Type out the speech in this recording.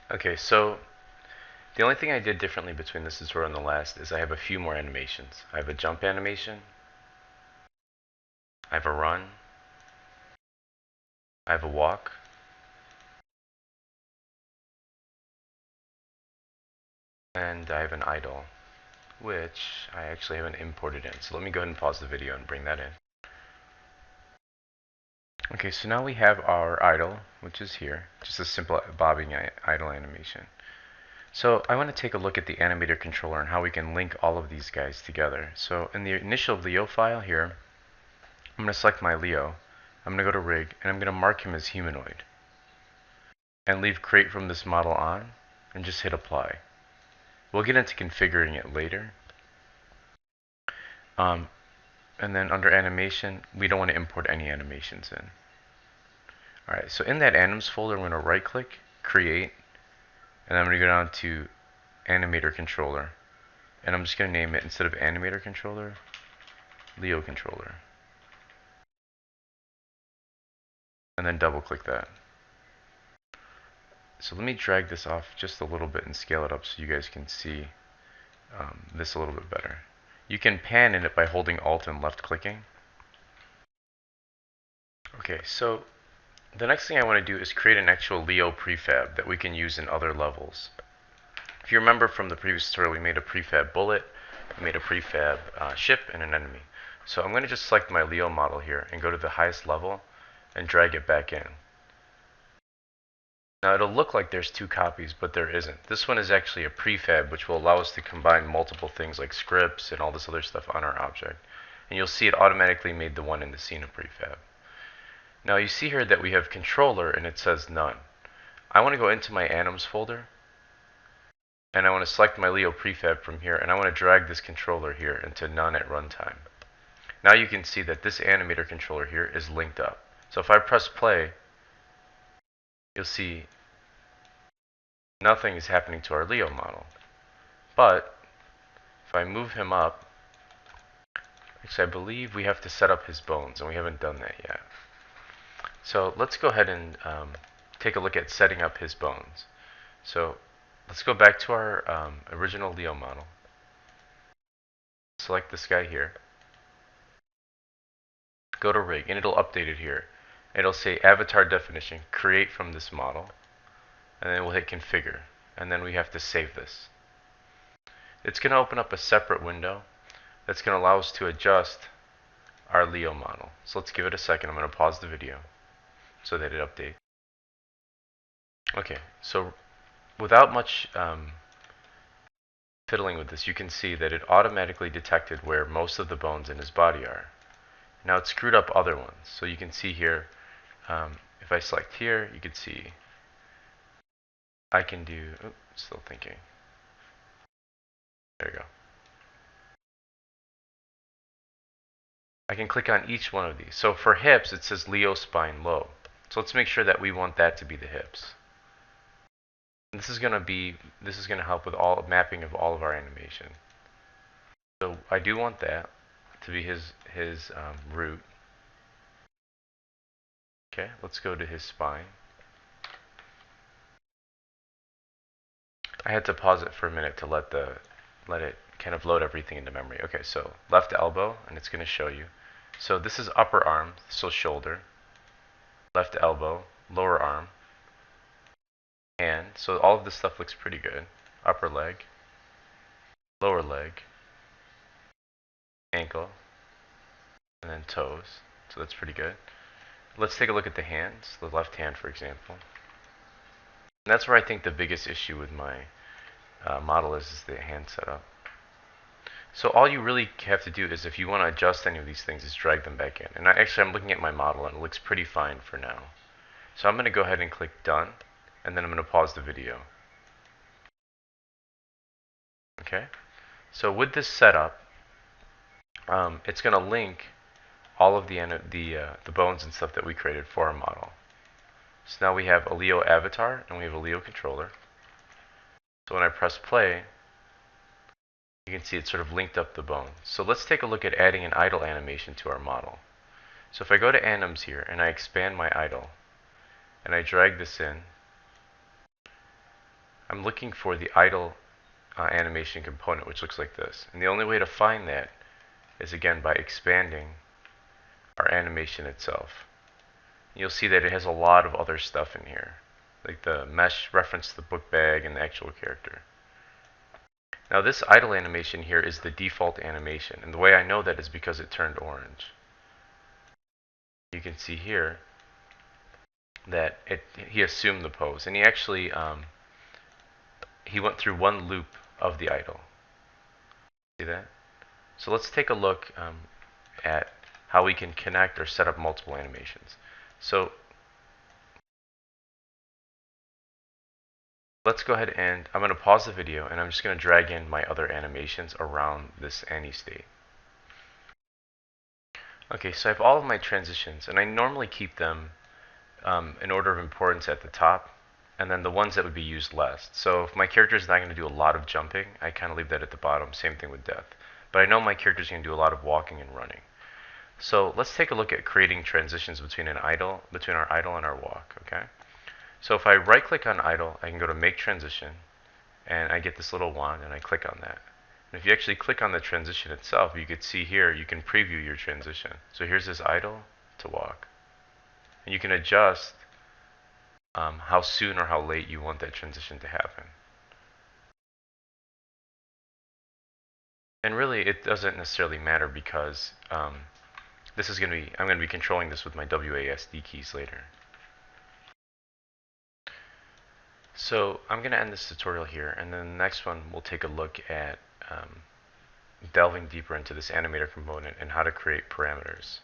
Okay, so the only thing I did differently between this tutorial and the last is I have a few more animations. I have a jump animation, I have a run, I have a walk, and I have an idle, which I actually haven't imported in. So let me go ahead and pause the video and bring that in. Okay, so now we have our idle, which is here, just a simple bobbing idle animation. So I want to take a look at the Animator Controller and how we can link all of these guys together. So in the initial Leo file here, I'm going to select my Leo. I'm going to go to Rig, and I'm going to mark him as humanoid. And leave Create from this model on, and just hit Apply. We'll get into configuring it later. And then under Animation, we don't want to import any animations in. Alright, so in that Anims folder, I'm going to right click, Create, and I'm going to go down to Animator Controller. And I'm just going to name it, instead of Animator Controller, Leo Controller. And then double click that. So let me drag this off just a little bit and scale it up so you guys can see this a little bit better. You can pan in it by holding Alt and left clicking. Okay, so the next thing I want to do is create an actual Leo prefab that we can use in other levels. If you remember from the previous tutorial, we made a prefab bullet, we made a prefab ship, and an enemy. So I'm going to just select my Leo model here and go to the highest level and drag it back in. Now it'll look like there's two copies, but there isn't. This one is actually a prefab, which will allow us to combine multiple things like scripts and all this other stuff on our object. And you'll see it automatically made the one in the scene a prefab. Now you see here that we have controller and it says none. I want to go into my Anims folder and I want to select my Leo prefab from here, and I want to drag this controller here into none at runtime. Now you can see that this animator controller here is linked up. So if I press play, you'll see nothing is happening to our Leo model. But if I move him up, actually I believe we have to set up his bones, and we haven't done that yet. So let's go ahead and take a look at setting up his bones. So let's go back to our original Leo model. Select this guy here. Go to Rig, and it'll update it here. It'll say Avatar Definition, create from this model, and then we'll hit Configure, and then we have to save this. It's going to open up a separate window that's going to allow us to adjust our Leo model. So let's give it a second. I'm going to pause the video so that it updates. Okay, so without much fiddling with this, you can see that it automatically detected where most of the bones in his body are. Now it screwed up other ones. So you can see here, if I select here, you can see I can do, still thinking. There you go. I can click on each one of these. So for hips, it says Leo spine low. So let's make sure that we want that to be the hips. And this is going to help with all mapping of all of our animation. So I do want that to be his root. Okay, let's go to his spine. I had to pause it for a minute to let it kind of load everything into memory. Okay, so left elbow, and it's going to show you. So this is upper arm, so shoulder. Left elbow, lower arm, hand. So all of this stuff looks pretty good. Upper leg, lower leg, ankle, and then toes. So that's pretty good. Let's take a look at the hands, the left hand, for example. And that's where I think the biggest issue with my model is the hand setup. So all you really have to do is, if you want to adjust any of these things, is drag them back in. And I'm looking at my model, and it looks pretty fine for now. So I'm going to go ahead and click Done, and then I'm going to pause the video. Okay? So with this setup, it's going to link all of the bones and stuff that we created for our model. So now we have a Leo avatar, and we have a Leo controller. So when I press play, you can see it's sort of linked up the bones. So let's take a look at adding an idle animation to our model. So if I go to Anims here, and I expand my idle, and I drag this in, I'm looking for the idle animation component, which looks like this. And the only way to find that is again by expanding our animation itself. You'll see that it has a lot of other stuff in here, like the mesh reference to the book bag and the actual character. Now this idle animation here is the default animation, and the way I know that is because it turned orange. You can see here that he assumed the pose, and he actually he went through one loop of the idle. See that? So let's take a look at how we can connect or set up multiple animations. So let's go ahead and I'm going to pause the video, and I'm just going to drag in my other animations around this any state. Okay, so I have all of my transitions, and I normally keep them in order of importance at the top, and then the ones that would be used last. So if my character is not going to do a lot of jumping, I kind of leave that at the bottom. Same thing with death. But I know my character is going to do a lot of walking and running. So let's take a look at creating transitions between our idle and our walk. Okay. So if I right-click on idle, I can go to Make Transition, and I get this little wand, and I click on that. And if you actually click on the transition itself, you can see here you can preview your transition. So here's this idle to walk, and you can adjust how soon or how late you want that transition to happen. And really, it doesn't necessarily matter because this is going to be, I'm going to be controlling this with my WASD keys later. So I'm going to end this tutorial here, and then the next one we'll take a look at delving deeper into this animator component and how to create parameters.